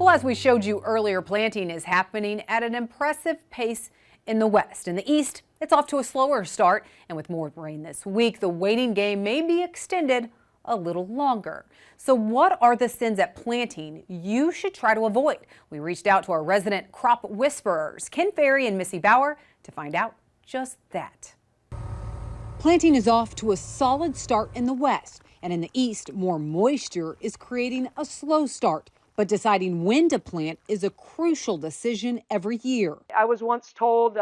Well, as we showed you earlier, planting is happening at an impressive pace in the west. In the east, it's off to a slower start, and with more rain this week, the waiting game may be extended a little longer. So what are the sins at planting you should try to avoid? We reached out to our resident crop whisperers, Ken Ferry and Missy Bauer, to find out just that. Planting is off to a solid start in the west, and in the east, more moisture is creating a slow start. But deciding when to plant is a crucial decision every year. I was once told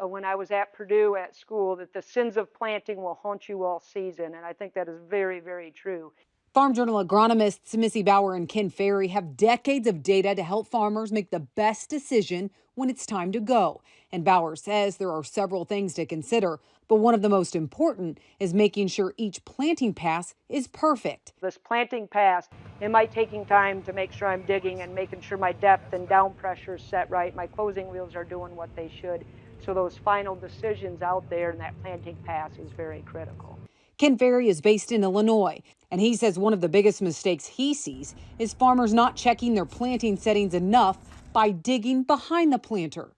when I was at Purdue at school that the sins of planting will haunt you all season, and I think that is very, very true. Farm Journal agronomists Missy Bauer and Ken Ferry have decades of data to help farmers make the best decision when it's time to go. And Bauer says there are several things to consider, but one of the most important is making sure each planting pass is perfect. This planting pass, it might taking time to make sure I'm digging and making sure my depth and down pressure is set right. My closing wheels are doing what they should. So those final decisions out there in that planting pass is very critical. Ken Ferry is based in Illinois, and he says one of the biggest mistakes he sees is farmers not checking their planting settings enough by digging behind the planter.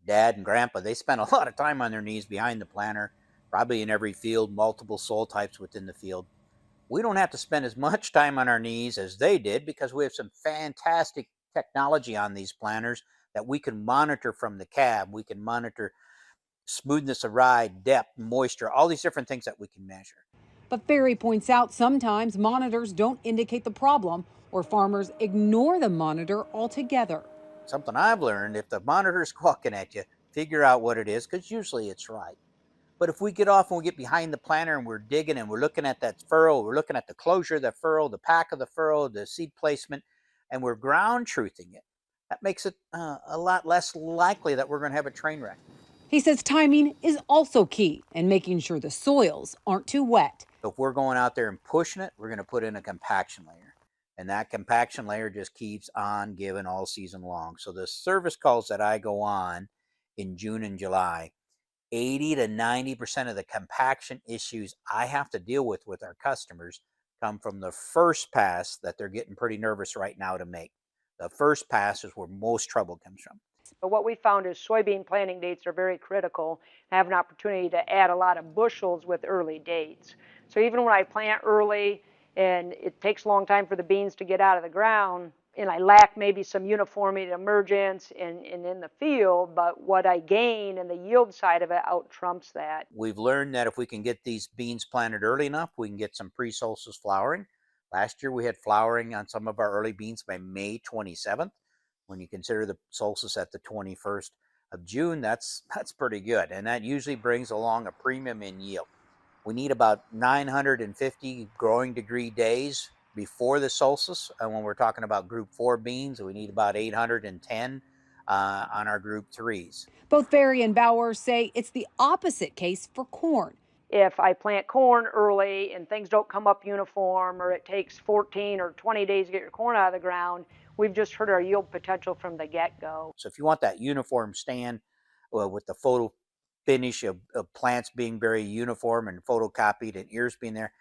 Dad and Grandpa, they spent a lot of time on their knees behind the planter, probably in every field, multiple soil types within the field. We don't have to spend as much time on our knees as they did because we have some fantastic technology on these planters that we can monitor from the cab. We can monitor smoothness of ride, depth, moisture, all these different things that we can measure. But Ferry points out sometimes monitors don't indicate the problem or farmers ignore the monitor altogether. Something I've learned, if the monitor's squawking at you, figure out what it is, because usually it's right. But if we get off and we get behind the planter and we're digging and we're looking at that furrow, we're looking at the closure of the furrow, the pack of the furrow, the seed placement, and we're ground truthing it, that makes it a lot less likely that we're going to have a train wreck. He says timing is also key and making sure the soils aren't too wet. If we're going out there and pushing it, we're going to put in a compaction layer. And that compaction layer just keeps on giving all season long. So the service calls that I go on in June and July, 80 to 90% of the compaction issues I have to deal with our customers come from the first pass that they're getting pretty nervous right now to make. The first pass is where most trouble comes from. But what we found is soybean planting dates are very critical. I have an opportunity to add a lot of bushels with early dates. So even when I plant early and it takes a long time for the beans to get out of the ground, and I lack maybe some uniformity and emergence in the field, but what I gain and the yield side of it out trumps that. We've learned that if we can get these beans planted early enough, we can get some pre-solstice flowering. Last year we had flowering on some of our early beans by May 27th. When you consider the solstice at the 21st of June, that's pretty good. And that usually brings along a premium in yield. We need about 950 growing degree days before the solstice. And when we're talking about group 4 beans, we need about 810 on our group 3s. Both Ferry and Bauer say it's the opposite case for corn. If I plant corn early and things don't come up uniform, or it takes 14 or 20 days to get your corn out of the ground, we've just hurt our yield potential from the get-go. So if you want that uniform stand with the photo finish of plants being very uniform and photocopied and ears being there,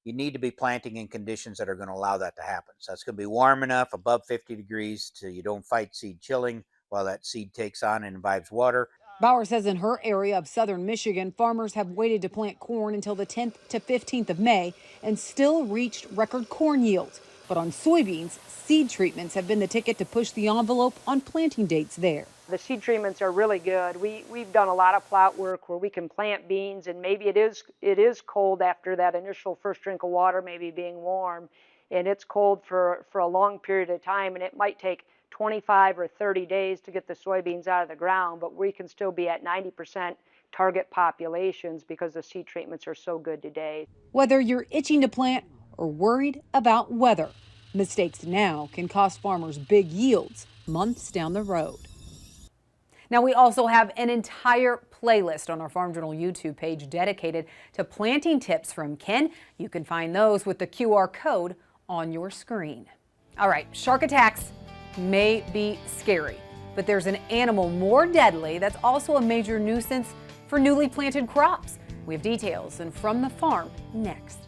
you need to be planting in conditions that are going to allow that to happen. So it's going to be warm enough, above 50 degrees, so you don't fight seed chilling while that seed takes on and imbibes water. Bauer says in her area of southern Michigan, farmers have waited to plant corn until the 10th to 15th of May and still reached record corn yields. But on soybeans, seed treatments have been the ticket to push the envelope on planting dates there. The seed treatments are really good. We've done a lot of plot work where we can plant beans, and maybe it is cold after that initial first drink of water, maybe being warm, and it's cold for a long period of time, and it might take 25 or 30 days to get the soybeans out of the ground, but we can still be at 90% target populations because the seed treatments are so good today. Whether you're itching to plant or worried about weather, mistakes now can cost farmers big yields months down the road. Now, we also have an entire playlist on our Farm Journal YouTube page dedicated to planting tips from Ken. You can find those with the QR code on your screen. All right, shark attacks may be scary, but there's an animal more deadly that's also a major nuisance for newly planted crops. We have details and from the farm next.